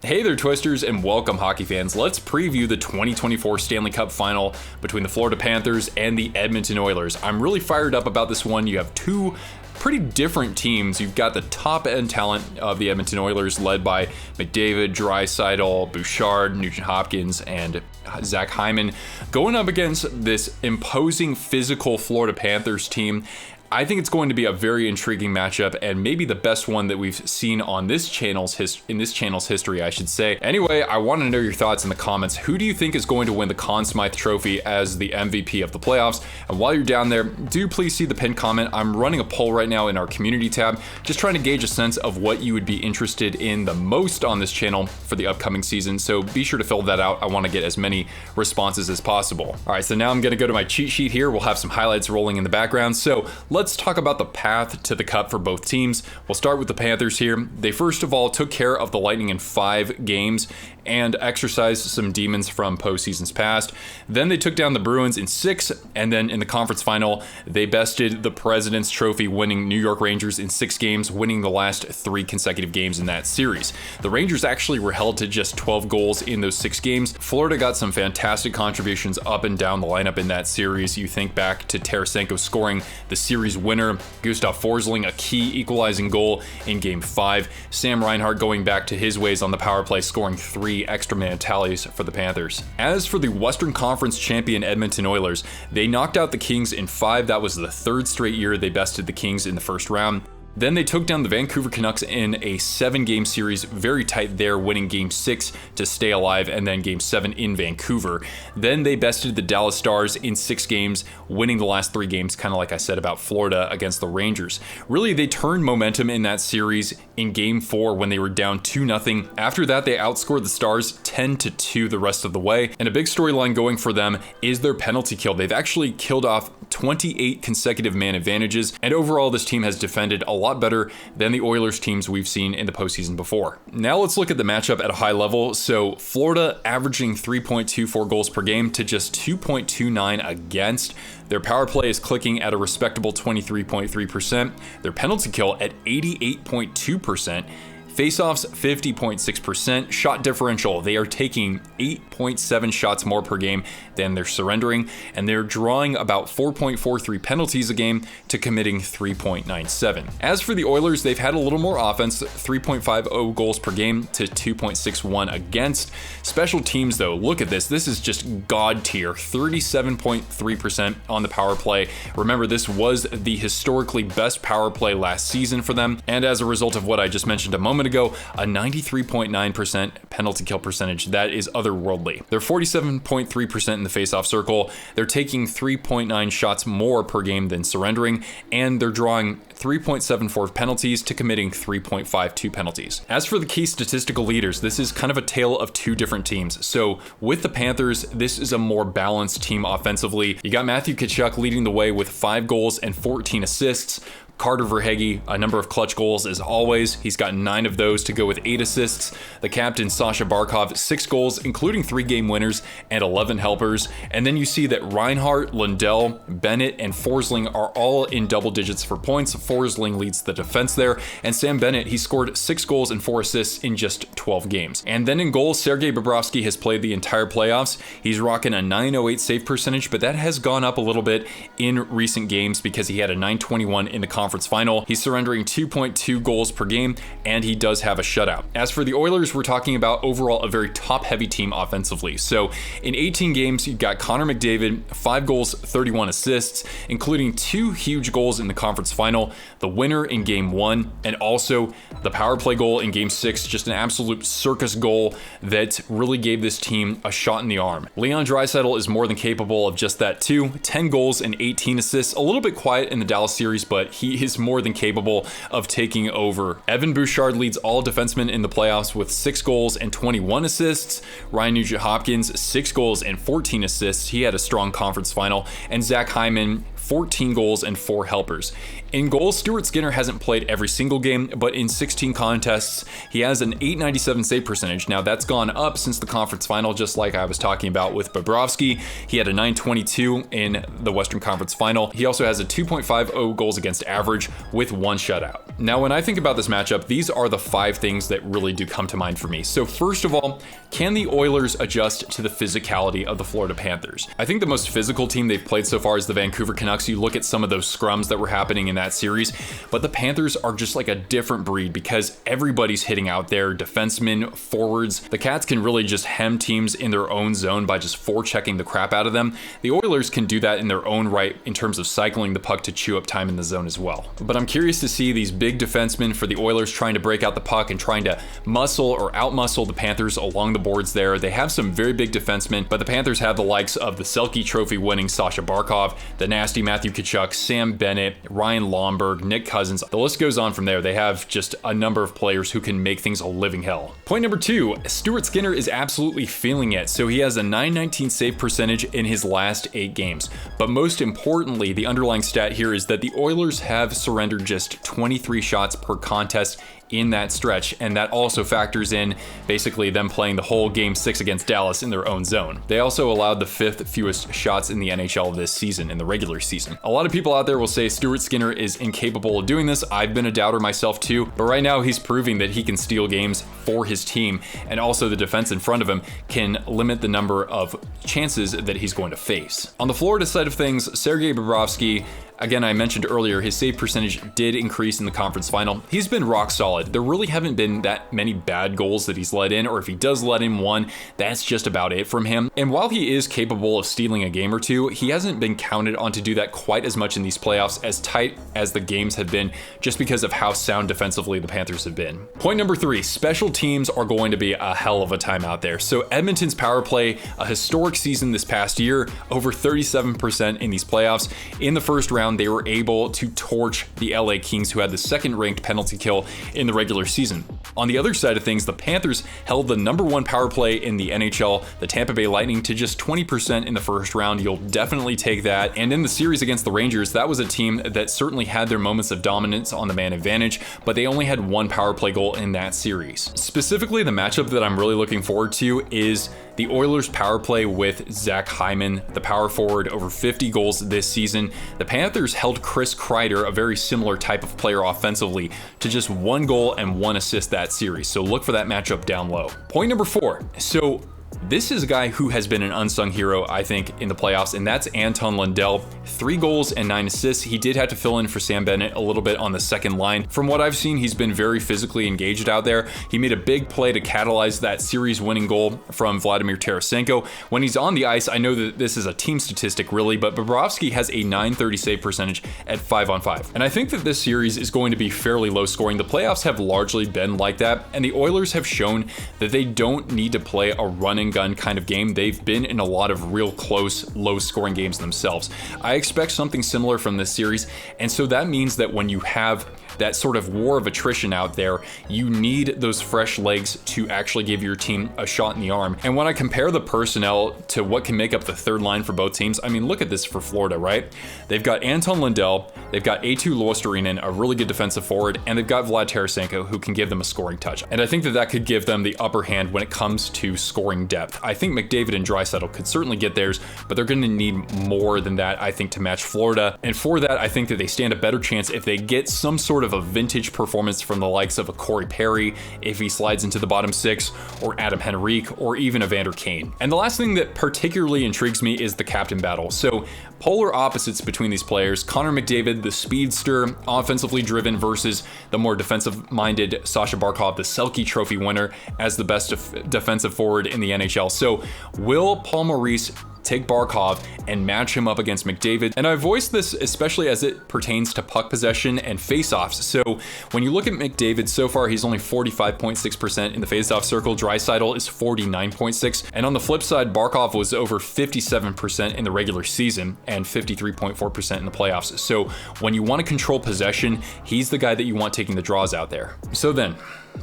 Hey there, Twisters, and welcome, hockey fans. Let's preview the 2024 Stanley Cup Final between the Florida Panthers and the Edmonton Oilers. I'm really fired up about this one. You have two pretty different teams. You've got the top-end talent of the Edmonton Oilers, led by McDavid, Draisaitl, Bouchard, Nugent-Hopkins, and Zach Hyman, going up against this imposing, physical Florida Panthers team. I think it's going to be a very intriguing matchup, and maybe the best one that we've seen on this channel's history, I should say. Anyway, I want to know your thoughts in the comments. Who do you think is going to win the Conn Smythe Trophy as the MVP of the playoffs? And while you're down there, do please see the pinned comment. I'm running a poll right now in our community tab, just trying to gauge a sense of what you would be interested in the most on this channel for the upcoming season. So be sure to fill that out. I want to get as many responses as possible. All right, so now I'm going to go to my cheat sheet here. We'll have some highlights rolling in the background. So let's talk about the path to the cup for both teams. We'll start with the Panthers here. They first of all took care of the Lightning in 5 games and exercised some demons from postseasons past. Then they took down the Bruins in 6, and then in the conference final, they bested the President's Trophy winning New York Rangers in 6 games, winning the last 3 consecutive games in that series. The Rangers actually were held to just 12 goals in those 6 games. Florida got some fantastic contributions up and down the lineup in that series. You think back to Tarasenko scoring the series winner, Gustav Forsling a key equalizing goal in Game 5, Sam Reinhart going back to his ways on the power play, scoring 3 extra man tallies for the Panthers. As for the Western Conference champion Edmonton Oilers, they knocked out the Kings in 5. That was the 3rd straight year they bested the Kings in the first round. Then they took down the Vancouver Canucks in a 7-game series, very tight there, winning Game 6 to stay alive, and then Game 7 in Vancouver. Then they bested the Dallas Stars in 6 games, winning the last 3 games, kind of like I said about Florida against the Rangers. Really, they turned momentum in that series in Game 4 when they were down 2-0. After that, they outscored the Stars 10-2 the rest of the way, and a big storyline going for them is their penalty kill. They've actually killed off 28 consecutive man advantages, and overall this team has defended a lot better than the Oilers teams we've seen in the postseason before. Now let's look at the matchup at a high level. So Florida averaging 3.24 goals per game to just 2.29 against. Their power play is clicking at a respectable 23.3%. Their penalty kill at 88.2%. Faceoffs 50.6%. Shot differential, they are taking 8.7 shots more per game than they're surrendering, and they're drawing about 4.43 penalties a game to committing 3.97. As for the Oilers, they've had a little more offense, 3.50 goals per game to 2.61 against. Special teams though, look at this. This is just god tier, 37.3% on the power play. Remember, this was the historically best power play last season for them, and as a result of what I just mentioned a moment ago, a 93.9% penalty kill percentage. That is otherworldly. They're 47.3% in the faceoff circle. They're taking 3.9 shots more per game than surrendering, and they're drawing 3.74 penalties to committing 3.52 penalties. As for the key statistical leaders, this is kind of a tale of 2 different teams. So with the Panthers, this is a more balanced team offensively. You got Matthew Tkachuk leading the way with 5 goals and 14 assists. Carter Verhaeghe, a number of clutch goals as always. He's got 9 of those to go with 8 assists. The captain, Sasha Barkov, 6 goals, including 3 game winners and 11 helpers. And then you see that Reinhart, Lundell, Bennett, and Forsling are all in double digits for points. Forsling leads the defense there. And Sam Bennett, he scored 6 goals and 4 assists in just 12 games. And then in goals, Sergei Bobrovsky has played the entire playoffs. He's rocking a .908 save percentage, but that has gone up a little bit in recent games because he had a .921 in the conference final. He's surrendering 2.2 goals per game, and he does have a shutout. As for the Oilers, we're talking about overall a very top-heavy team offensively. So in 18 games, you've got Connor McDavid, 5 goals, 31 assists, including 2 huge goals in the conference final, the winner in Game 1, and also the power play goal in Game 6, just an absolute circus goal that really gave this team a shot in the arm. Leon Draisaitl is more than capable of just that too. 10 goals and 18 assists, a little bit quiet in the Dallas series, but he is more than capable of taking over. Evan Bouchard leads all defensemen in the playoffs with 6 goals and 21 assists. Ryan Nugent-Hopkins, 6 goals and 14 assists. He had a strong conference final. And Zach Hyman, 14 goals and 4 helpers. In goals, Stuart Skinner hasn't played every single game, but in 16 contests, he has an .897 save percentage. Now that's gone up since the conference final, just like I was talking about with Bobrovsky. He had a .922 in the Western Conference final. He also has a 2.50 goals against average with 1 shutout. Now, when I think about this matchup, these are the 5 things that really do come to mind for me. So first of all, can the Oilers adjust to the physicality of the Florida Panthers? I think the most physical team they've played so far is the Vancouver Canucks. You look at some of those scrums that were happening in that series, but the Panthers are just like a different breed because everybody's hitting out there, defensemen, forwards. The Cats can really just hem teams in their own zone by just forechecking the crap out of them. The Oilers can do that in their own right in terms of cycling the puck to chew up time in the zone as well. But I'm curious to see these big defensemen for the Oilers trying to break out the puck and trying to muscle or outmuscle the Panthers along the boards there. They have some very big defensemen, but the Panthers have the likes of the Selke Trophy winning Sasha Barkov, the nasty Matthew Tkachuk, Sam Bennett, Ryan Lomberg, Nick Cousins. The list goes on from there. They have just a number of players who can make things a living hell. Point number 2, Stuart Skinner is absolutely feeling it. So he has a .919 save percentage in his last 8 games. But most importantly, the underlying stat here is that the Oilers have surrendered just 23 shots per contest in that stretch, and that also factors in basically them playing the whole Game 6 against Dallas in their own zone. They also allowed the 5th fewest shots in the NHL this season, in the regular season. A lot of people out there will say Stuart Skinner is incapable of doing this. I've been a doubter myself too, but right now he's proving that he can steal games for his team, and also the defense in front of him can limit the number of chances that he's going to face. On the Florida side of things, Sergei Bobrovsky, again, I mentioned earlier, his save percentage did increase in the conference final. He's been rock solid. There really haven't been that many bad goals that he's let in, or if he does let in one, that's just about it from him. And while he is capable of stealing a game or two, he hasn't been counted on to do that quite as much in these playoffs, as tight as the games have been, just because of how sound defensively the Panthers have been. Point number 3, special teams are going to be a hell of a time out there. So Edmonton's power play, a historic season this past year, over 37% in these playoffs. In the first round, they were able to torch the LA Kings, who had the 2nd ranked penalty kill in the regular season. On the other side of things, the Panthers held the #1 power play in the NHL, the Tampa Bay Lightning, to just 20% in the first round. You'll definitely take that. And in the series against the Rangers, that was a team that certainly had their moments of dominance on the man advantage, but they only had 1 power play goal in that series. Specifically, the matchup that I'm really looking forward to is the Oilers power play with Zach Hyman, the power forward, over 50 goals this season. The Panthers held Chris Kreider, a very similar type of player offensively, to just 1 goal and 1 assist that series. So look for that matchup down low. Point number 4. So this is a guy who has been an unsung hero, I think, in the playoffs, and that's Anton Lundell. 3 goals and 9 assists. He did have to fill in for Sam Bennett a little bit on the second line. From what I've seen, he's been very physically engaged out there. He made a big play to catalyze that series-winning goal from Vladimir Tarasenko. When he's on the ice, I know that this is a team statistic, really, but Bobrovsky has a .930 save percentage at 5-on-5. And I think that this series is going to be fairly low scoring. The playoffs have largely been like that, and the Oilers have shown that they don't need to play a run-and-gun kind of game. They've been in a lot of real close, low-scoring games themselves. I expect something similar from this series, and so that means that when you have that sort of war of attrition out there, you need those fresh legs to actually give your team a shot in the arm. And when I compare the personnel to what can make up the third line for both teams, I mean, look at this for Florida, right? They've got Anton Lundell, they've got Eetu Luostarinen, a really good defensive forward, and they've got Vlad Tarasenko, who can give them a scoring touch. And I think that that could give them the upper hand when it comes to scoring depth. I think McDavid and Draisaitl could certainly get theirs, but they're going to need more than that, I think, to match Florida. And for that, I think that they stand a better chance if they get some sort of a vintage performance from the likes of a Corey Perry, if he slides into the bottom 6, or Adam Henrique, or even Evander Kane. And the last thing that particularly intrigues me is the captain battle. So polar opposites between these players. Connor McDavid, the speedster, offensively driven, versus the more defensive-minded Sasha Barkov, the Selke Trophy winner, as the best defensive forward in the NHL. So will Paul Maurice take Barkov and match him up against McDavid? And I voiced this especially as it pertains to puck possession and faceoffs. So when you look at McDavid, so far he's only 45.6% in the faceoff circle. Draisaitl is 49.6%. And on the flip side, Barkov was over 57% in the regular season and 53.4% in the playoffs. So when you want to control possession, he's the guy that you want taking the draws out there. So then,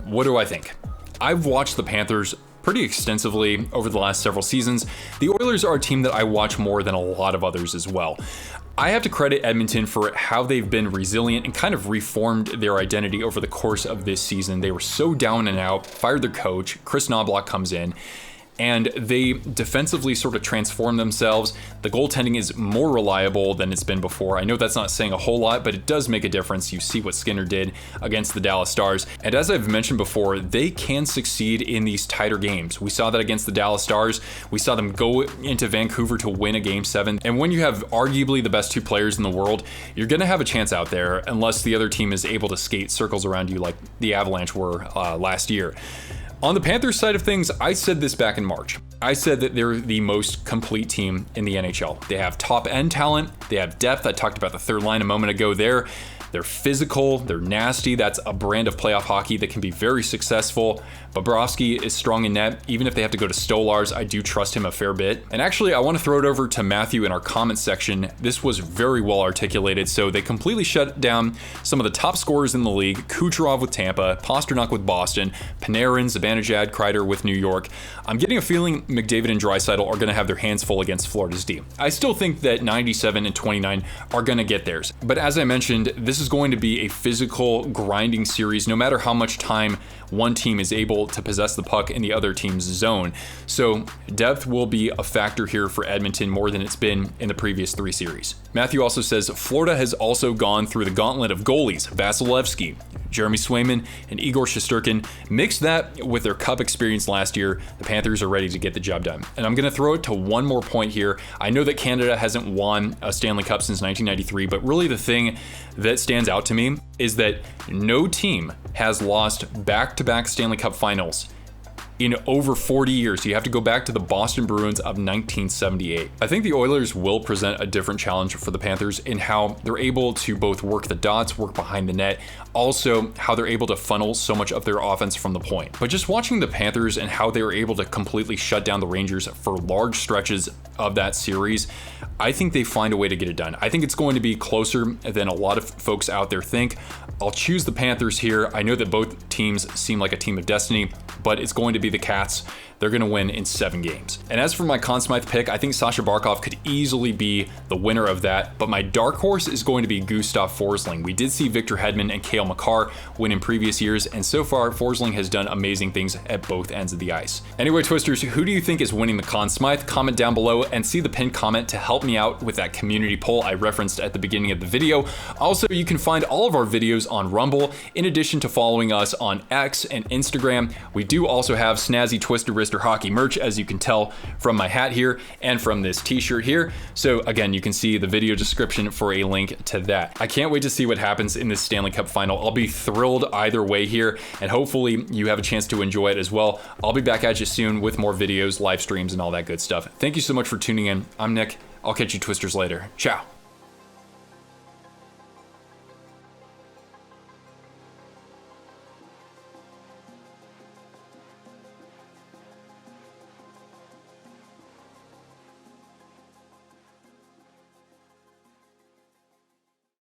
what do I think? I've watched the Panthers pretty extensively over the last several seasons. The Oilers are a team that I watch more than a lot of others as well. I have to credit Edmonton for how they've been resilient and kind of reformed their identity over the course of this season. They were so down and out, fired their coach, Chris Knobloch comes in, and they defensively sort of transform themselves. The goaltending is more reliable than it's been before. I know that's not saying a whole lot, but it does make a difference. You see what Skinner did against the Dallas Stars. And as I've mentioned before, they can succeed in these tighter games. We saw that against the Dallas Stars. We saw them go into Vancouver to win a Game 7. And when you have arguably the best two players in the world, you're going to have a chance out there unless the other team is able to skate circles around you like the Avalanche were last year. On the Panthers side of things, I said this back in March. I said that they're the most complete team in the NHL. They have top end talent, they have depth. I talked about the third line a moment ago there. They're physical, they're nasty. That's a brand of playoff hockey that can be very successful. Bobrovsky is strong in net. Even if they have to go to Stolarz, I do trust him a fair bit. And actually, I want to throw it over to Matthew in our comments section. This was very well articulated. So they completely shut down some of the top scorers in the league. Kucherov with Tampa, Pasternak with Boston, Panarin, Zibanejad, Kreider with New York. I'm getting a feeling McDavid and Draisaitl are going to have their hands full against Florida's D. I still think that 97 and 29 are going to get theirs. But as I mentioned, this is going to be a physical, grinding series, no matter how much time one team is able to possess the puck in the other team's zone. So depth will be a factor here for Edmonton more than it's been in the previous 3 series. Matthew also says Florida has also gone through the gauntlet of goalies. Vasilevsky, Jeremy Swayman, and Igor Shesterkin. Mix that with their cup experience last year, the Panthers are ready to get the job done. And I'm going to throw it to one more point here. I know that Canada hasn't won a Stanley Cup since 1993, but really the thing that stands out to me is that no team has lost back-to-back Stanley Cup finals in over 40 years. You have to go back to the Boston Bruins of 1978. I think the Oilers will present a different challenge for the Panthers in how they're able to both work the dots, work behind the net, also how they're able to funnel so much of their offense from the point. But just watching the Panthers and how they were able to completely shut down the Rangers for large stretches of that series, I think they find a way to get it done. I think it's going to be closer than a lot of folks out there think. I'll choose the Panthers here. I know that both teams seem like a team of destiny, but it's going to be the Cats. They're going to win in 7 games. And as for my Conn Smythe pick, I think Sasha Barkov could easily be the winner of that, but my dark horse is going to be Gustav Forsling. We did see Victor Hedman and Cale Makar win in previous years, and so far Forsling has done amazing things at both ends of the ice. Anyway, Twisters, who do you think is winning the Conn Smythe? Comment down below and see the pinned comment to help me out with that community poll I referenced at the beginning of the video. Also, you can find all of our videos on Rumble, in addition to following us on X and Instagram. We do also have snazzy Twister Wrister hockey merch, as you can tell from my hat here and from this t-shirt here. So again, you can see the video description for a link to that. I can't wait to see what happens in this Stanley Cup final. I'll be thrilled either way here, and hopefully you have a chance to enjoy it as well. I'll be back at you soon with more videos, live streams, and all that good stuff. Thank you so much for tuning in. I'm Nick. I'll catch you Twisters later. Ciao.